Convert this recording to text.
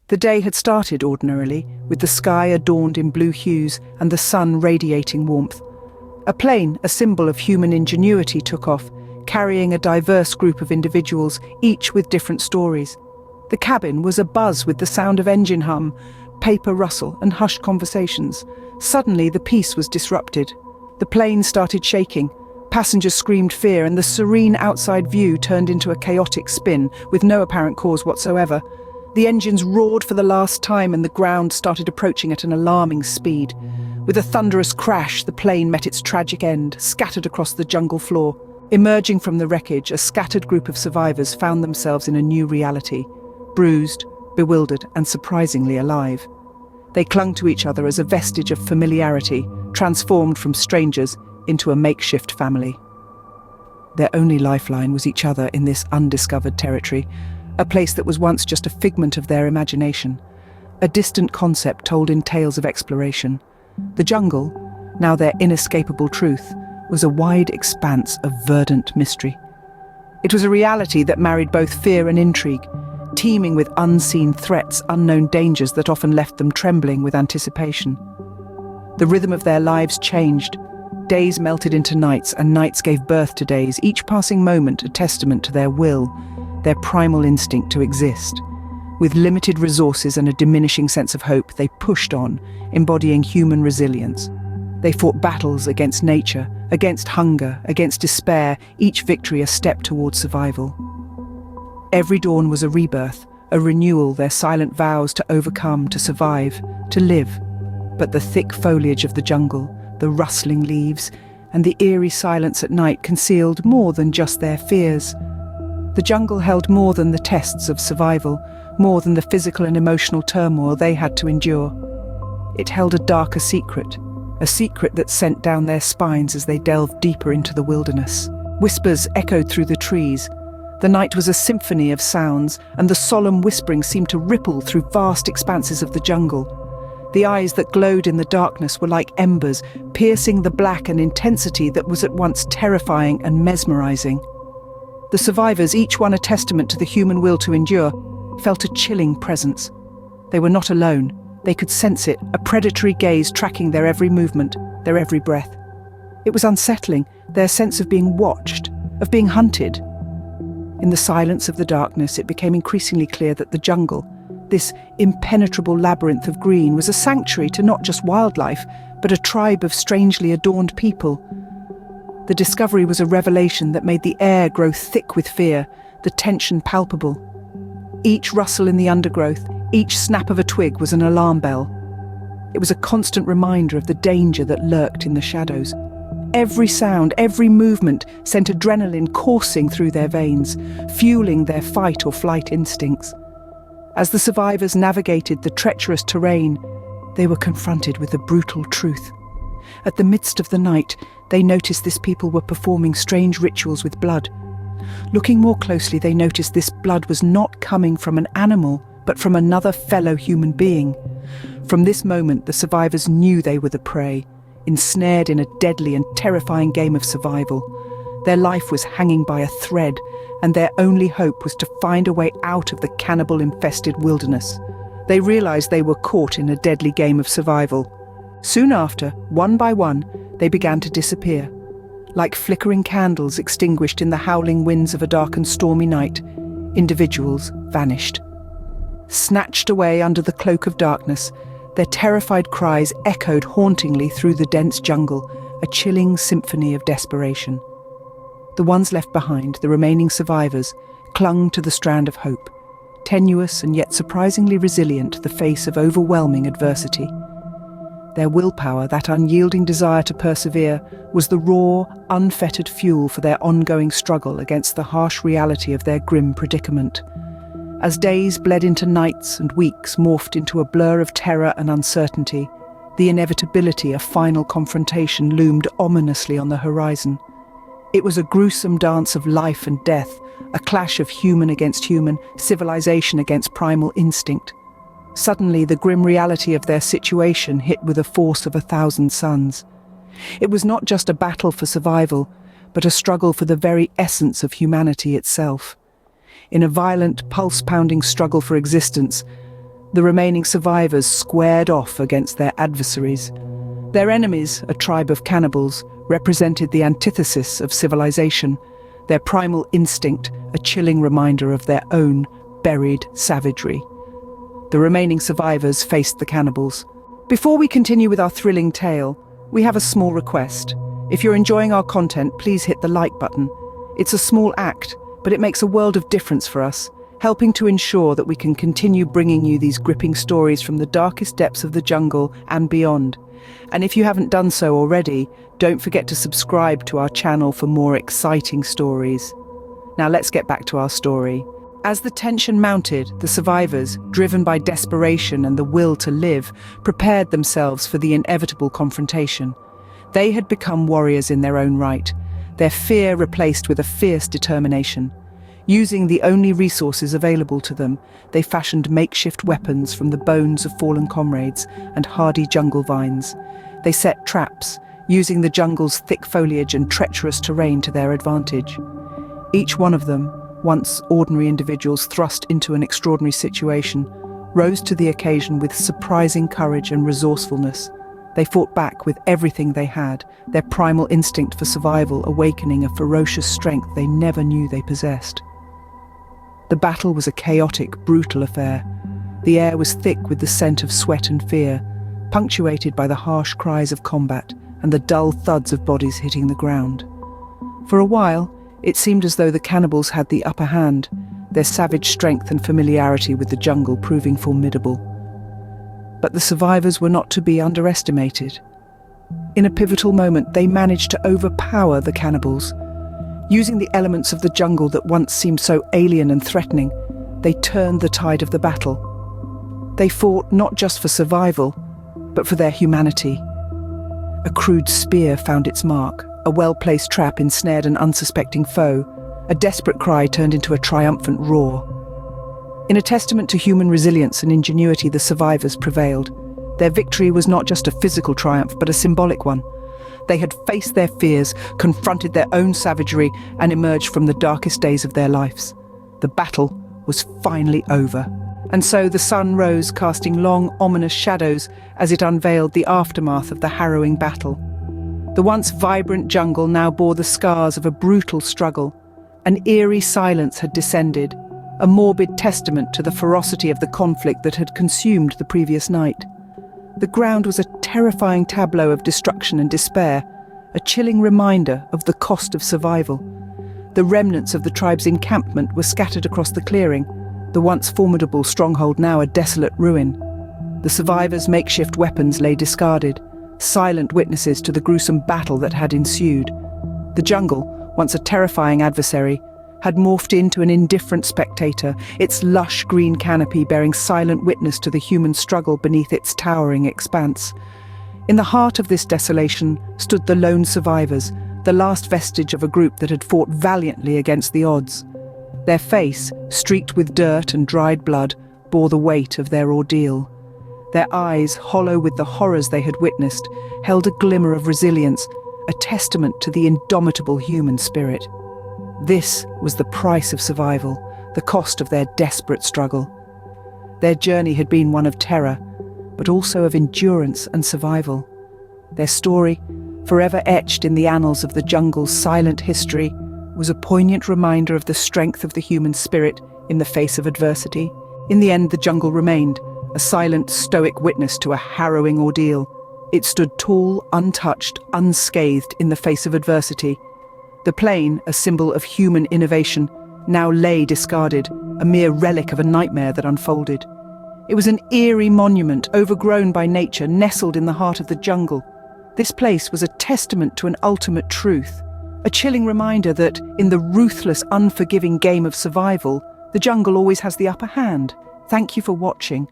The day had started ordinarily, with the sky adorned in blue hues and the sun radiating warmth. A plane, a symbol of human ingenuity, took off, carrying a diverse group of individuals, each with different stories. The cabin was abuzz with the sound of engine hum, paper rustle and hushed conversations. Suddenly the peace was disrupted. The plane started shaking. Passengers screamed fear, and the serene outside view turned into a chaotic spin with no apparent cause whatsoever. The engines roared for the last time, and the ground started approaching at an alarming speed. With a thunderous crash, the plane met its tragic end, scattered across the jungle floor. Emerging from the wreckage, a scattered group of survivors found themselves in a new reality, bruised, bewildered, and surprisingly alive. They clung to each other as a vestige of familiarity, transformed from strangers into a makeshift family. Their only lifeline was each other in this undiscovered territory, a place that was once just a figment of their imagination, a distant concept told in tales of exploration. The jungle, now their inescapable truth, was a wide expanse of verdant mystery. It was a reality that married both fear and intrigue, teeming with unseen threats, unknown dangers that often left them trembling with anticipation. The rhythm of their lives changed. Days melted into nights, and nights gave birth to days, each passing moment a testament to their will, their primal instinct to exist. With limited resources and a diminishing sense of hope, they pushed on, embodying human resilience. They fought battles against nature, against hunger, against despair, each victory a step towards survival. Every dawn was a rebirth, a renewal, their silent vows to overcome, to survive, to live. But the thick foliage of the jungle, the rustling leaves, and the eerie silence at night concealed more than just their fears. The jungle held more than the tests of survival, more than the physical and emotional turmoil they had to endure. It held a darker secret, a secret that sent down their spines as they delved deeper into the wilderness. Whispers echoed through the trees. The night was a symphony of sounds, and the solemn whispering seemed to ripple through vast expanses of the jungle. The eyes that glowed in the darkness were like embers, piercing the black and intensity that was at once terrifying and mesmerizing. The survivors, each one a testament to the human will to endure, felt a chilling presence. They were not alone. They could sense it, a predatory gaze tracking their every movement, their every breath. It was unsettling, their sense of being watched, of being hunted. In the silence of the darkness, it became increasingly clear that the jungle, this impenetrable labyrinth of green, was a sanctuary to not just wildlife, but a tribe of strangely adorned people. The discovery was a revelation that made the air grow thick with fear, the tension palpable. Each rustle in the undergrowth, each snap of a twig was an alarm bell. It was a constant reminder of the danger that lurked in the shadows. Every sound, every movement sent adrenaline coursing through their veins, fueling their fight or flight instincts. As the survivors navigated the treacherous terrain, they were confronted with a brutal truth. At the midst of the night, they noticed this people were performing strange rituals with blood. Looking more closely, they noticed this blood was not coming from an animal, but from another fellow human being. From this moment, the survivors knew they were the prey, ensnared in a deadly and terrifying game of survival. Their life was hanging by a thread, and their only hope was to find a way out of the cannibal-infested wilderness. They realized they were caught in a deadly game of survival. Soon after, one by one, they began to disappear. Like flickering candles extinguished in the howling winds of a dark and stormy night, individuals vanished. Snatched away under the cloak of darkness, their terrified cries echoed hauntingly through the dense jungle, a chilling symphony of desperation. The ones left behind, the remaining survivors, clung to the strand of hope, tenuous and yet surprisingly resilient to the face of overwhelming adversity. Their willpower, that unyielding desire to persevere, was the raw, unfettered fuel for their ongoing struggle against the harsh reality of their grim predicament. As days bled into nights and weeks morphed into a blur of terror and uncertainty, the inevitability of final confrontation loomed ominously on the horizon. It was a gruesome dance of life and death, a clash of human against human, civilization against primal instinct. Suddenly, the grim reality of their situation hit with the force of 1,000 suns. It was not just a battle for survival, but a struggle for the very essence of humanity itself. In a violent, pulse-pounding struggle for existence, The remaining survivors squared off against their adversaries. Their enemies, a tribe of cannibals, represented the antithesis of civilization, their primal instinct a chilling reminder of their own buried savagery. The remaining survivors faced the cannibals. Before we continue with our thrilling tale, we have a small request. If you're enjoying our content, please hit the like button. It's a small act, but it makes a world of difference for us, helping to ensure that we can continue bringing you these gripping stories from the darkest depths of the jungle and beyond. And if you haven't done so already, don't forget to subscribe to our channel for more exciting stories. Now let's get back to our story. As the tension mounted, the survivors, driven by desperation and the will to live, prepared themselves for the inevitable confrontation. They had become warriors in their own right, their fear replaced with a fierce determination. Using the only resources available to them, they fashioned makeshift weapons from the bones of fallen comrades and hardy jungle vines. They set traps, using the jungle's thick foliage and treacherous terrain to their advantage. Each one of them, once ordinary individuals thrust into an extraordinary situation, rose to the occasion with surprising courage and resourcefulness. They fought back with everything they had, their primal instinct for survival awakening a ferocious strength they never knew they possessed. The battle was a chaotic, brutal affair. The air was thick with the scent of sweat and fear, punctuated by the harsh cries of combat and the dull thuds of bodies hitting the ground. For a while, it seemed as though the cannibals had the upper hand, their savage strength and familiarity with the jungle proving formidable. But the survivors were not to be underestimated. In a pivotal moment, they managed to overpower the cannibals. Using the elements of the jungle that once seemed so alien and threatening, they turned the tide of the battle. They fought not just for survival, but for their humanity. A crude spear found its mark, a well-placed trap ensnared an unsuspecting foe, a desperate cry turned into a triumphant roar. In a testament to human resilience and ingenuity, the survivors prevailed. Their victory was not just a physical triumph, but a symbolic one. They had faced their fears, confronted their own savagery, and emerged from the darkest days of their lives. The battle was finally over. And so the sun rose, casting long, ominous shadows as it unveiled the aftermath of the harrowing battle. The once vibrant jungle now bore the scars of a brutal struggle. An eerie silence had descended, a morbid testament to the ferocity of the conflict that had consumed the previous night. The ground was a terrifying tableau of destruction and despair, a chilling reminder of the cost of survival. The remnants of the tribe's encampment were scattered across the clearing, the once formidable stronghold now a desolate ruin. The survivors' makeshift weapons lay discarded, silent witnesses to the gruesome battle that had ensued. The jungle, once a terrifying adversary, had morphed into an indifferent spectator, its lush green canopy bearing silent witness to the human struggle beneath its towering expanse. In the heart of this desolation stood the lone survivors, the last vestige of a group that had fought valiantly against the odds. Their face, streaked with dirt and dried blood, bore the weight of their ordeal. Their eyes, hollow with the horrors they had witnessed, held a glimmer of resilience, a testament to the indomitable human spirit. This was the price of survival, the cost of their desperate struggle. Their journey had been one of terror, but also of endurance and survival. Their story, forever etched in the annals of the jungle's silent history, was a poignant reminder of the strength of the human spirit in the face of adversity. In the end, the jungle remained, a silent, stoic witness to a harrowing ordeal. It stood tall, untouched, unscathed in the face of adversity. The plain, a symbol of human innovation, now lay discarded, a mere relic of a nightmare that unfolded. It was an eerie monument, overgrown by nature, nestled in the heart of the jungle. This place was a testament to an ultimate truth, a chilling reminder that, in the ruthless, unforgiving game of survival, the jungle always has the upper hand. Thank you for watching.